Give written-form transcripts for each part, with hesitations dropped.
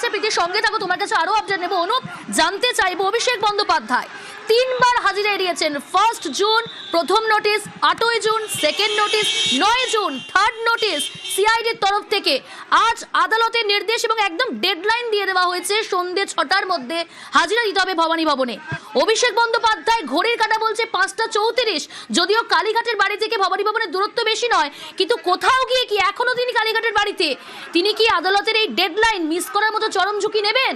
রয়েছে। প্রীতির সঙ্গে থাকো, তোমার কাছে আরো আপডেট নেবো। অনুপ, জানতে চাইবো অভিষেক বন্দ্যোপাধ্যায় 3বার হাজিরা এড়িয়েছেন। 1 জুন প্রথম notice, 8 June second notice, 9 June third notice সিআইডির তরফ থেকে। আজ আদালতের নির্দেশ এবং একদম ডেডলাইন দিয়ে দেওয়া হয়েছে, সন্ধ্যে 6টার মধ্যে হাজিরা দিতে হবে ভবানী ভবনে। অভিষেক বন্দ্যোপাধ্যায় ঘড়ির কাঁটা বলছে 5টা 34। যদিও কালীঘাটের বাড়ি থেকে ভবানী ভবনের দূরত্ব বেশি নয়, কিন্তু কোথাও গিয়ে কি এখনো তিনি কালীঘাটের বাড়িতে? তিনি কি আদালতের এই ডেডলাইন মিস করার মতো চরম ঝুঁকি নেবেন?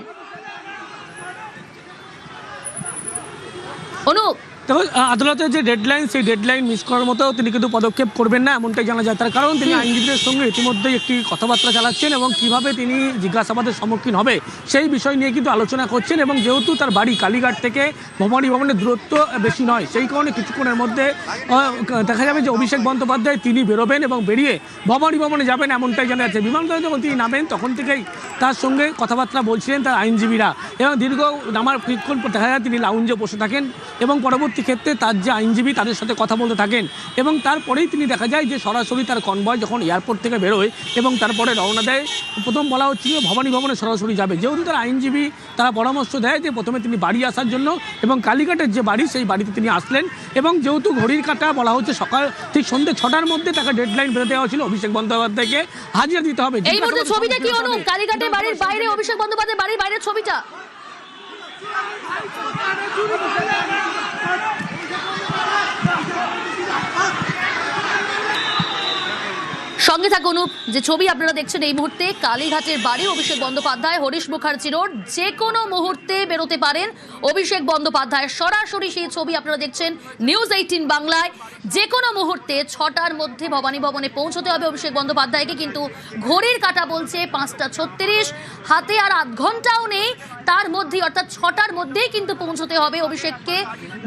অনুপ, দেখো, আদালতের যে ডেডলাইন, সেই ডেডলাইন মিস করার মতো তিনি কিন্তু পদক্ষেপ করবেন না, এমনটাই জানা যায়। তার কারণ তিনি আইনজীবীদের সঙ্গে ইতিমধ্যেই একটি কথাবার্তা চালাচ্ছেন এবং কিভাবে তিনি জিজ্ঞাসাবাদের সম্মুখীন হবে সেই বিষয় নিয়ে কিন্তু আলোচনা করছেন। এবং যেহেতু তার বাড়ি কালীঘাট থেকে ভবানী ভবনের দূরত্ব বেশি নয়, সেই কারণে কিছুক্ষণের মধ্যে দেখা যাবে যে অভিষেক বন্দ্যোপাধ্যায় তিনি বেরোবেন এবং বেরিয়ে ভবানী ভবনে যাবেন, এমনটাই জানা যাচ্ছে। বিমানবন্দরে যখন তিনি নামেন তখন থেকেই তার সঙ্গে কথাবার্তা বলছিলেন তার আইনজীবীরা, এবং দীর্ঘ নামার কিছুক্ষণ পর দেখা যায় তিনি লাউঞ্জে বসে থাকেন এবং পরবর্তী ক্ষেত্রে তার যে আইনজীবী তাদের সাথে কথা বলতে থাকেন। এবং তারপরেই তিনি দেখা যায় যে সরাসরি তার কনভয় যখন এয়ারপোর্ট থেকে বেরোয় এবং তারপরে রওনা দেয়, প্রথম বলা হচ্ছে যে ভবানী ভবনে সরাসরি যাবে। যেহেতু তার আইনজীবী তারা পরামর্শ দেয় যে প্রথমে তিনি বাড়ি আসার জন্য, এবং কালীঘাটের যে বাড়ি সেই বাড়িতে তিনি আসলেন। এবং যেহেতু ঘড়ির কাঁটা বলা হচ্ছে সকাল ঠিক সন্ধ্যে 6টার মধ্যে তাকে ডেডলাইন বেঁধে দেওয়া ছিল, অভিষেক বন্দ্যোপাধ্যায়কে হাজিরা দিতে হবে। এই মুহূর্তে ছবিটা কি অনুপ? কালীঘাটের বাড়ির বাইরে অভিষেক বন্দ্যোপাধ্যায় বাড়ির বাইরের ছবিটা। সঙ্গে থাকুন। যে ছবি আপনারা দেখছেন এই মুহূর্তে কালীঘাটের বাড়ি অভিষেক বন্দ্যোপাধ্যায়, হরিশ মুখার্জি রোড। যে কোনো মুহূর্তে বেরোতে পারেন অভিষেক বন্দ্যোপাধ্যায়। সরাসরি সেই ছবি আপনারা দেখছেন নিউজ 18 বাংলায়। যে কোনো মুহূর্তে 6টার মধ্যে ভবানী ভবনে পৌঁছতে হবে অভিষেক বন্দ্যোপাধ্যায়কে, কিন্তু ঘড়ির কাঁটা বলছে 5টা 36। হাতে আর আধ ঘন্টাও নেই, তার মধ্যে অর্থাৎ 6টার মধ্যেই কিন্তু পৌঁছতে হবে অভিষেককে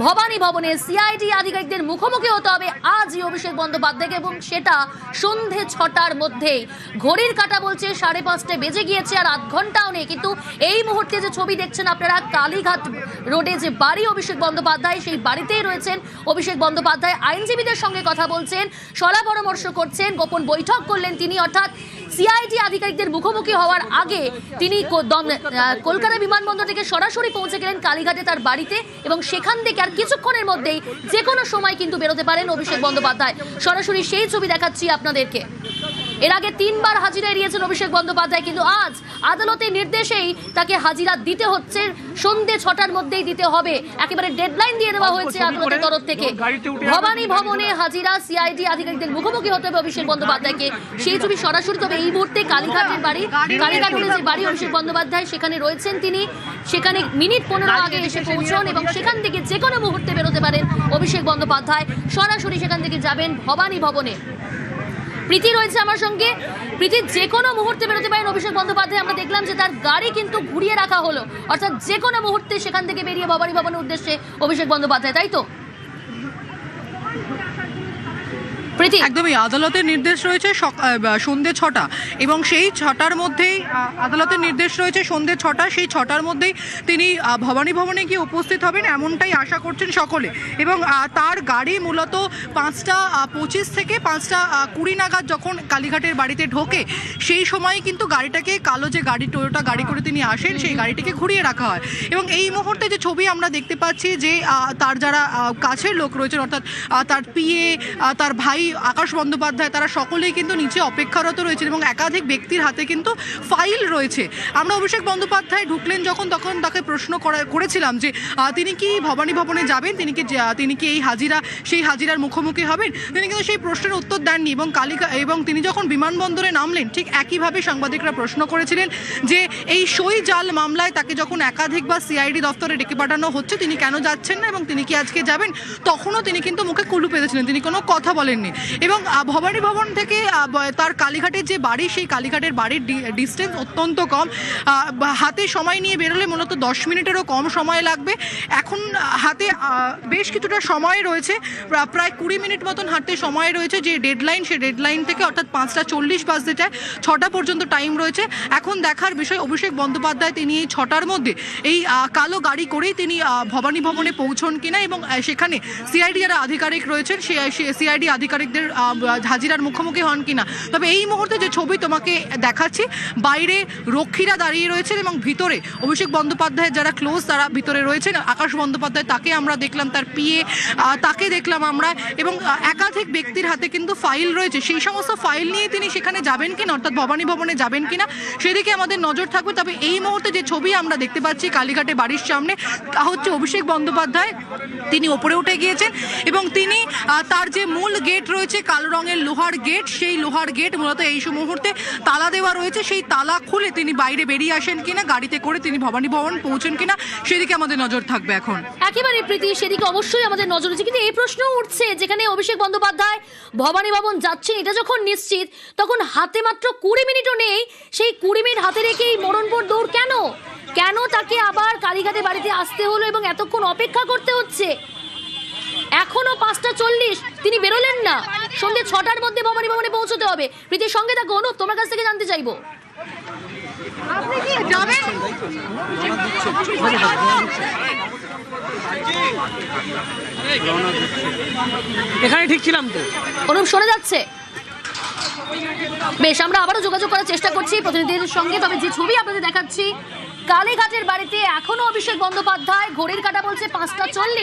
ভবানী ভবনে। সিআইডি আধিকারিকদের মুখোমুখি হতে হবে আজই অভিষেক বন্দ্যোপাধ্যায়কে, এবং সেটা সন্ধ্যে 6টার মধ্যেই। ঘড়ির কাঁটা বলছে 5:30 বেজে গিয়েছে, আর আধ ঘন্টাও নেই। কিন্তু এই মুহূর্তে যে ছবি দেখছেন আপনারা, কালীঘাট রোডে যে বাড়ি অভিষেক বন্দ্যোপাধ্যায়, সেই বাড়িতেই রয়েছেন অভিষেক বন্দ্যোপাধ্যায়। আইনজীবীদের সঙ্গে কথা বলছেন, সলা পরামর্শ করছেন, গোপন বৈঠক করলেন তিনি। অর্থাৎ সিআইডি আধিকারিকদের মুখোমুখি হওয়ার আগে তিনি কলকাতা বিমানবন্দর থেকে সরাসরি পৌঁছে গেলেন কালীঘাটে তার বাড়িতে, এবং সেখান থেকে আর কিছুক্ষণের মধ্যেই যে কোনো সময় কিন্তু বেরোতে পারেন অভিষেক বন্দ্যোপাধ্যায়। সরাসরি সেই ছবি দেখাচ্ছি আপনাদেরকে। এর আগে 3বার হাজিরা এড়িয়েছেন অভিষেক বন্দ্যোপাধ্যায়, কিন্তু আজ আদালতের নির্দেশেই তাকে হাজিরা দিতে হচ্ছে। সন্ধ্যে 6টার মধ্যেই দিতে হবে, একেবারে ডেডলাইন দিয়ে দেওয়া হয়েছে আদালতের তরফ থেকে। ভবানী ভবনে হাজিরা, সিআইডি আধিকারিকদের মুখোমুখি হতে হবে অভিষেক বন্দ্যোপাধ্যায়কে। সেই ছবি সরাসরি। তবে এই মুহূর্তে কালীঘাটের বাড়ি, কালীঘাটের যে বাড়ি অভিষেক বন্দ্যোপাধ্যায়, সেখানে রয়েছেন তিনি। সেখানে মিনিট 15 আগে এসে পৌঁছন, এবং সেখান থেকে যে কোনো মুহূর্তে বেরোতে পারেন অভিষেক বন্দ্যোপাধ্যায়। সরাসরি সেখান থেকে যাবেন ভবানী ভবনে। প্রীতি রয়েছে আমার সঙ্গে। প্রীতি, যে কোনো মুহূর্তে বেরোতে পারেন অভিষেক বন্দ্যোপাধ্যায়। আমরা দেখলাম যে তার গাড়ি কিন্তু ঘুরিয়ে রাখা হলো, অর্থাৎ যে কোনো মুহূর্তে সেখান থেকে বেরিয়ে ভবানী ভবনের উদ্দেশ্যে অভিষেক বন্দ্যোপাধ্যায়, তাই তো? একদমই, আদালতের নির্দেশ রয়েছে সন্ধ্যে 6টা, এবং সেই 6টার মধ্যেই আদালতের নির্দেশ রয়েছে সন্ধ্যে 6টা। সেই 6টার মধ্যেই তিনি ভবানী ভবনে গিয়ে উপস্থিত হবেন, এমনটাই আশা করছেন সকলে। এবং তার গাড়ি মূলত 5টা 25 থেকে 5টা 20 নাগাদ যখন কালীঘাটের বাড়িতে ঢোকে, সেই সময় কিন্তু গাড়িটাকে, কালো যে গাড়ি, টয়োটা গাড়ি করে তিনি আসেন, সেই গাড়িটিকে ঘুরিয়ে রাখা হয়। এবং এই মুহূর্তে যে ছবি আমরা দেখতে পাচ্ছি, যে তার যারা কাছের লোক রয়েছেন, অর্থাৎ তার পিএ, তার ভাই আকাশ বন্দ্যোপাধ্যায়, তারা সকলেই কিন্তু নিচে অপেক্ষারত রয়েছেন, এবং একাধিক ব্যক্তির হাতে কিন্তু ফাইল রয়েছে। আমরা অভিষেক বন্দ্যোপাধ্যায় ঢুকলেন যখন, তখন তাকে প্রশ্ন করেছিলাম যে তিনি কি ভবানী ভবনে যাবেন, তিনি কি এই হাজিরা, সেই হাজিরার মুখোমুখি হবেন। তিনি কিন্তু সেই প্রশ্নের উত্তর দেননি, এবং তিনি যখন বিমানবন্দরে নামলেন, ঠিক একইভাবে সাংবাদিকরা প্রশ্ন করেছিলেন যে এই সই জাল মামলায় তাকে যখন একাধিকবার সিআইডি দপ্তরে ডেকে পাঠানো হচ্ছে, তিনি কেন যাচ্ছেন না এবং তিনি কি আজকে যাবেন। তখনও তিনি কিন্তু মুখে কুলু পেতেছিলেন, তিনি কোনো কথা বলেননি। এবং ভবানী ভবন থেকে তার কালীঘাটের যে বাড়ি, সেই কালীঘাটের বাড়ির ডিস্টেন্স অত্যন্ত কম। হাতে সময় নিয়ে বেরোলে মূলত 10 মিনিটেরও কম সময় লাগবে। এখন হাতে বেশ কিছুটা সময় রয়েছে, প্রায় 20 মিনিট মতন হাঁটতে সময় রয়েছে। যে ডেডলাইন, সেই ডেডলাইন থেকে, অর্থাৎ 5টা 40 বাজতে চায়, 6টা পর্যন্ত টাইম রয়েছে। এখন দেখার বিষয় অভিষেক বন্দ্যোপাধ্যায় তিনি এই 6টার মধ্যে এই কালো গাড়ি করেই তিনি ভবানী ভবনে পৌঁছন কিনা, এবং সেখানে সিআইডি যারা আধিকারিক রয়েছেন, সেই সিআইডি আধিকারিক সাংবাদিকদের হাজিরার মুখোমুখি হন কিনা। তবে এই মুহূর্তে যে ছবি তোমাকে দেখাচ্ছি, বাইরে রক্ষীরা দাঁড়িয়ে রয়েছেন এবং ভিতরে অভিষেক বন্দ্যোপাধ্যায়ের যারা ক্লোজ তারা ভিতরে রয়েছেন। আকাশ বন্দ্যোপাধ্যায় তাকে আমরা দেখলাম, তার পিএ তাকে দেখলাম আমরা, এবং একাধিক ব্যক্তির হাতে কিন্তু ফাইল রয়েছে। সেই সমস্ত ফাইল নিয়ে তিনি সেখানে যাবেন কিনা, অর্থাৎ ভবানী ভবনে যাবেন কিনা সেদিকে আমাদের নজর থাকবে। তবে এই মুহূর্তে যে ছবি আমরা দেখতে পাচ্ছি কালীঘাটে বাড়ির সামনে, তা হচ্ছে অভিষেক বন্দ্যোপাধ্যায় তিনি ওপরে উঠে গিয়েছেন এবং তিনি তার যে মূল গেট রয়েছে কালো রঙের লোহার গেট, সেই লোহার গেট মূলত এই মুহূর্তে তালা দেওয়া রয়েছে। সেই তালা খুলে তিনি বাইরে বেরিয়ে আসেন কিনা, গাড়িতে করে তিনি ভবানী ভবন পৌঁছেন কিনা সেদিকে আমাদের নজর থাকবে এখন। একেবারে প্রীতি, সেদিকে অবশ্যই আমাদের নজর আছে। কিন্তু এই প্রশ্ন উঠছে, যেখানে অভিষেক বন্দ্যোপাধ্যায় ভবানী ভবন যাচ্ছেন এটা যখন নিশ্চিত, তখন হাতে মাত্র 20 মিনিটও নেই, সেই 20 মিনিট হাতে রেখে এই মরণপর দৌড় কেন? কেন তাকে আবার কালীঘাটে বাড়িতে আসতে হলো এবং এতক্ষণ অপেক্ষা করতে হচ্ছে? এখনো 5:40 তিনি বেরোলেন না। সন্ধ্যে 6টার মধ্যে ভবানী ভবনে পৌঁছতে হবে। প্রীতির সঙ্গে থাকো অনুপ, তোমার কাছ থেকে জানতে চাইবো। আপনি কি যাবেন? এখানে ঠিক ছিলাম তো। অনুপ শোনা যাচ্ছে? বেশ, আমরা আবারও যোগাযোগ করার চেষ্টা করছি প্রতিনিধিদের সঙ্গে। তবে যে ছবি আপনাদের দেখাচ্ছি, কালীঘাটের বাড়িতে এখনো অভিষেক বন্দ্যোপাধ্যায়, ঘড়ির কাঁটা বলছে 5:40।